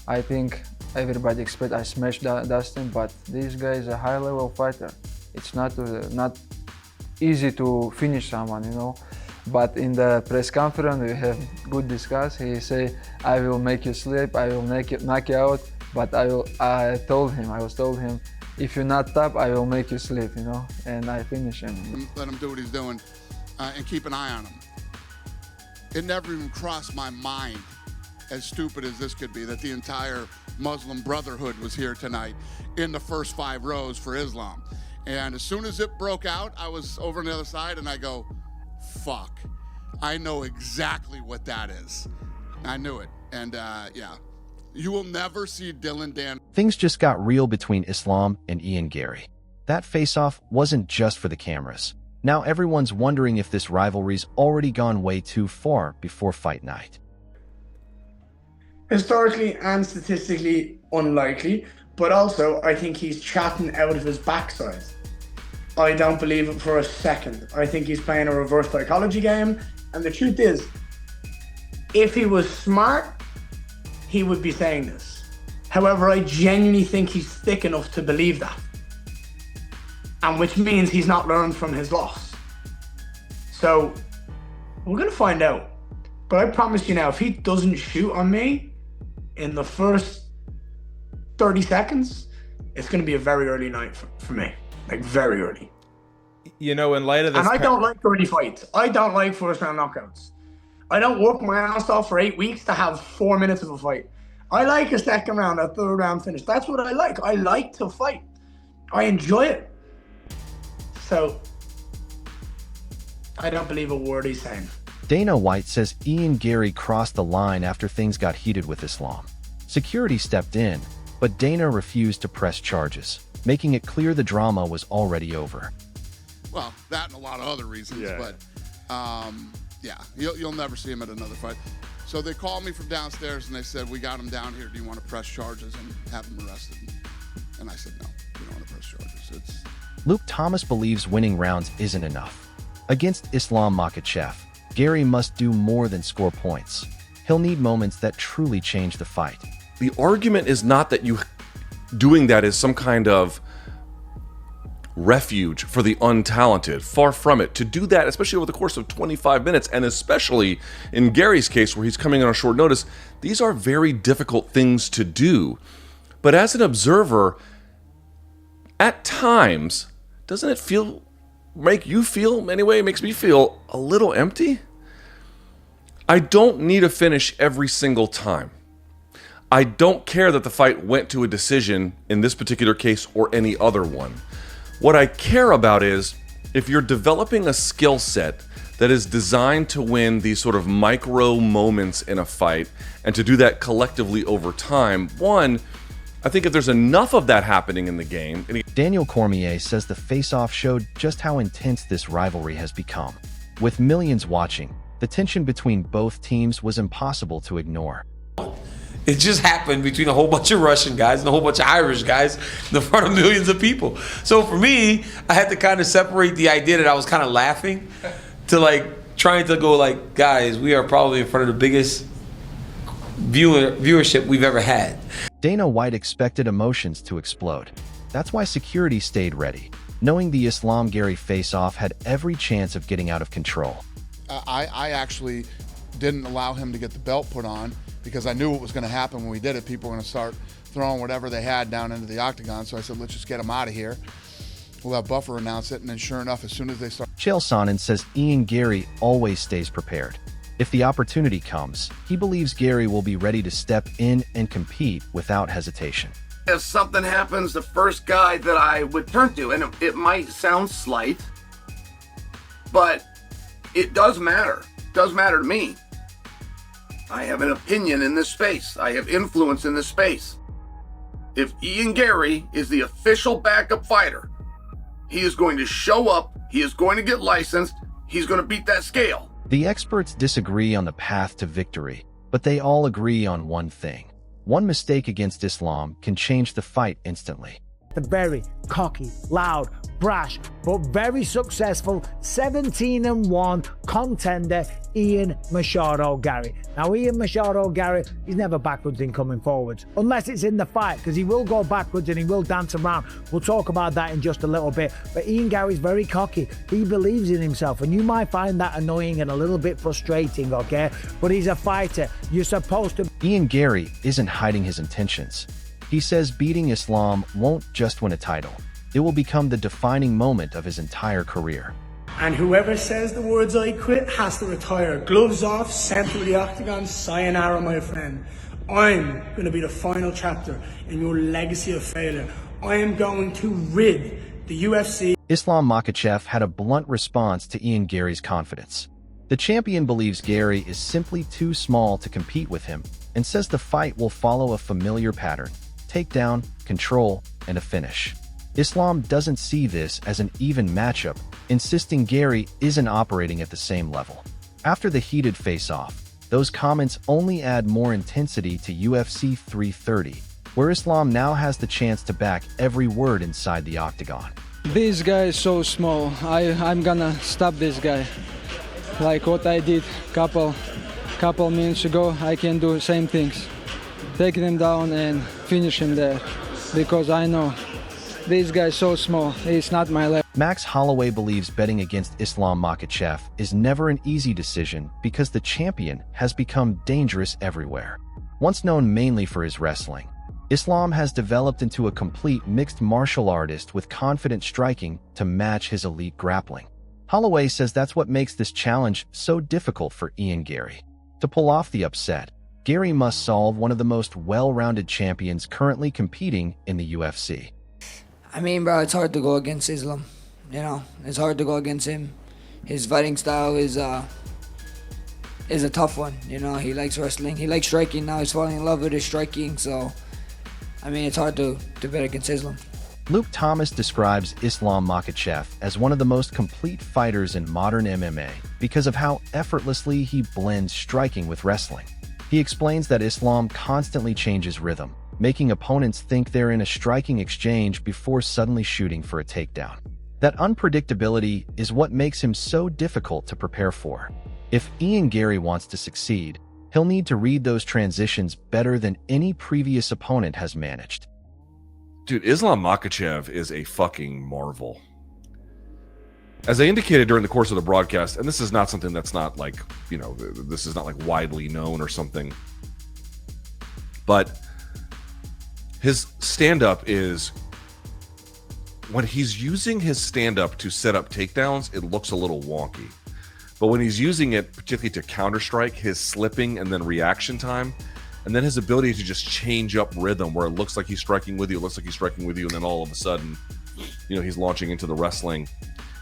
I think everybody expect I smash Dustin, but this guy is a high-level fighter. It's not easy to finish someone, you know. But in the press conference, we have good discuss. He say, "I will make you sleep. I will knock you out." But I was told him, if you're not top, I will make you sleep, you know. And I finish him. Let him do what he's doing, and keep an eye on him. It never even crossed my mind, as stupid as this could be, that the entire Muslim Brotherhood was here tonight in the first 5 rows for Islam. And as soon as it broke out, I was over on the other side, and I go, fuck, I know exactly what that is. I knew it. And yeah, you will never see Dylan Dan. Things just got real between Islam and Garry. That face-off wasn't just for the cameras. Now everyone's wondering if this rivalry's already gone way too far before fight night. Historically and statistically unlikely, but also I think he's chatting out of his backside. I don't believe it for a second. I think he's playing a reverse psychology game, and the truth is, if he was smart, he would be saying this. However, I genuinely think he's thick enough to believe that, and which means he's not learned from his loss. So we're gonna find out. But I promise you now, if he doesn't shoot on me in the first 30 seconds, it's gonna be a very early night for me. Like, very early. You know, in light of this... And I don't like early fights. I don't like first round knockouts. I don't work my ass off for 8 weeks to have 4 minutes of a fight. I like a second round, a third round finish. That's what I like. I like to fight. I enjoy it. So, I don't believe a word he's saying. Dana White says Garry crossed the line after things got heated with Islam. Security stepped in, but Dana refused to press charges, making it clear the drama was already over. Well, that and a lot of other reasons, yeah. But yeah, you'll never see him at another fight. So they called me from downstairs and they said, "We got him down here. Do you want to press charges and have him arrested?" And I said, "No, we don't want to press charges." Luke Thomas believes winning rounds isn't enough. Against Islam Makhachev, Garry must do more than score points. He'll need moments that truly change the fight. The argument is not that you doing that is some kind of refuge for the untalented. Far from it. To do that, especially over the course of 25 minutes, and especially in Garry's case where he's coming on short notice, these are very difficult things to do. But as an observer, at times, doesn't it make you feel, anyway, it makes me feel a little empty? I don't need a finish every single time. I don't care that the fight went to a decision in this particular case or any other one. What I care about is if you're developing a skill set that is designed to win these sort of micro moments in a fight and to do that collectively over time, one, I think if there's enough of that happening in the game... Daniel Cormier says the face-off showed just how intense this rivalry has become. With millions watching, the tension between both teams was impossible to ignore. It just happened between a whole bunch of Russian guys and a whole bunch of Irish guys in front of millions of people. So for me, I had to kind of separate the idea that I was kind of laughing to like trying to go like, guys, we are probably in front of the biggest viewership we've ever had. Dana White expected emotions to explode. That's why security stayed ready, knowing the Islam Garry face-off had every chance of getting out of control. I actually didn't allow him to get the belt put on because I knew what was going to happen when we did it. People were going to start throwing whatever they had down into the octagon. So I said, let's just get him out of here. We'll have Buffer announce it. And then sure enough, as soon as they start... Chael Sonnen says Garry always stays prepared. If the opportunity comes, he believes Garry will be ready to step in and compete without hesitation. If something happens, the first guy that I would turn to, and it might sound slight, but it does matter. It does matter to me. I have an opinion in this space. I have influence in this space. If Garry is the official backup fighter, he is going to show up, he is going to get licensed, he's going to beat that scale. The experts disagree on the path to victory, but they all agree on one thing. One mistake against Islam can change the fight instantly. the very cocky, loud, brash, but very successful 17-1 contender Ian Machado Garry. Now, Ian Machado Garry, he's never backwards in coming forwards, unless it's in the fight, because he will go backwards and he will dance around. We'll talk about that in just a little bit. But Ian Garry's very cocky. He believes in himself, and you might find that annoying and a little bit frustrating, okay? But he's a fighter. You're supposed to... Ian Garry isn't hiding his intentions. He says beating Islam won't just win a title. It will become the defining moment of his entire career. And whoever says the words "I quit" has to retire. Gloves off, center of the octagon, sayonara, my friend. I'm going to be the final chapter in your legacy of failure. I am going to rid the UFC. Islam Makhachev had a blunt response to Ian Garry's confidence. The champion believes Garry is simply too small to compete with him and says the fight will follow a familiar pattern: takedown, control, and a finish. Islam doesn't see this as an even matchup, insisting Garry isn't operating at the same level. After the heated face-off, those comments only add more intensity to UFC 330, where Islam now has the chance to back every word inside the octagon. This guy is so small. I'm gonna stop this guy. Like what I did couple minutes ago, I can do the same things. Take him down and finish him there, because I know this guy is so small. He's not my level. Max Holloway believes betting against Islam Makhachev is never an easy decision because the champion has become dangerous everywhere. Once known mainly for his wrestling, Islam has developed into a complete mixed martial artist with confident striking to match his elite grappling. Holloway says that's what makes this challenge so difficult for Ian Garry. To pull off the upset, Garry must solve one of the most well-rounded champions currently competing in the UFC. I mean, bro, it's hard to go against Islam. You know, it's hard to go against him. His fighting style is a tough one. You know, he likes wrestling. He likes striking. Now he's falling in love with his striking. So, I mean, it's hard to bet against Islam. Luke Thomas describes Islam Makhachev as one of the most complete fighters in modern MMA because of how effortlessly he blends striking with wrestling. He explains that Islam constantly changes rhythm, making opponents think they're in a striking exchange before suddenly shooting for a takedown. That unpredictability is what makes him so difficult to prepare for. If Ian Garry wants to succeed, he'll need to read those transitions better than any previous opponent has managed. Dude, Islam Makhachev is a fucking marvel. As I indicated during the course of the broadcast, and this is not something that's not like, you know, this is not like widely known or something, but his stand-up is, when he's using his stand-up to set up takedowns, it looks a little wonky. But when he's using it, particularly to counter-strike, his slipping and then reaction time, and then his ability to just change up rhythm where it looks like he's striking with you, it looks like he's striking with you, and then all of a sudden, you know, he's launching into the wrestling.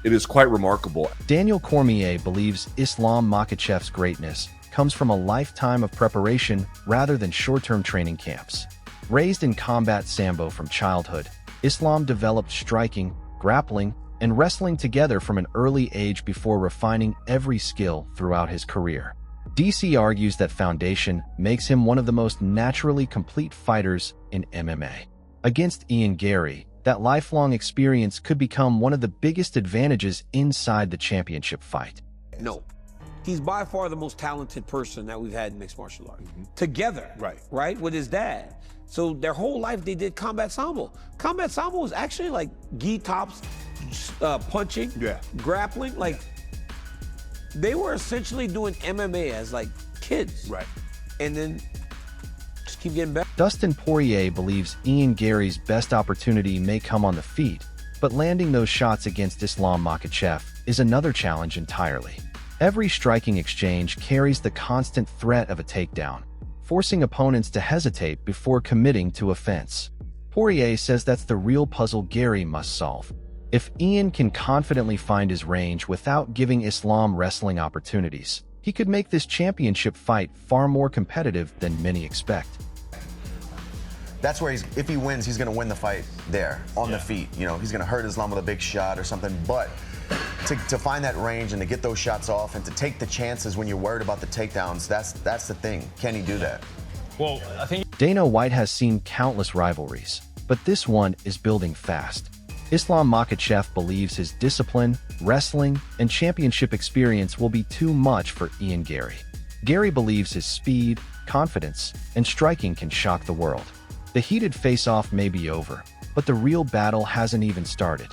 It is quite remarkable. Daniel Cormier believes Islam Makhachev's greatness comes from a lifetime of preparation rather than short-term training camps. Raised in combat sambo from childhood, Islam developed striking, grappling, and wrestling together from an early age before refining every skill throughout his career. DC argues that foundation makes him one of the most naturally complete fighters in MMA. Against Ian Garry, that lifelong experience could become one of the biggest advantages inside the championship fight. No. He's by far the most talented person that we've had in mixed martial arts. Together, right, with his dad. So their whole life they did combat sambo. Combat sambo was actually like gi tops, punching, grappling. Like, they were essentially doing MMA as like kids. Right. And then just keep getting better. Dustin Poirier believes Ian Garry's best opportunity may come on the feet, but landing those shots against Islam Makhachev is another challenge entirely. Every striking exchange carries the constant threat of a takedown, forcing opponents to hesitate before committing to offense. Poirier says that's the real puzzle Garry must solve. If Ian can confidently find his range without giving Islam wrestling opportunities, he could make this championship fight far more competitive than many expect. That's where if he wins, he's going to win the fight there, on the feet. You know, he's going to hurt Islam with a big shot or something, but to find that range and to get those shots off and to take the chances when you're worried about the takedowns, that's the thing. Can he do that? Well, I think Dana White has seen countless rivalries, but this one is building fast. Islam Makhachev believes his discipline, wrestling, and championship experience will be too much for Ian Garry. Garry believes his speed, confidence, and striking can shock the world. The heated face-off may be over, but the real battle hasn't even started.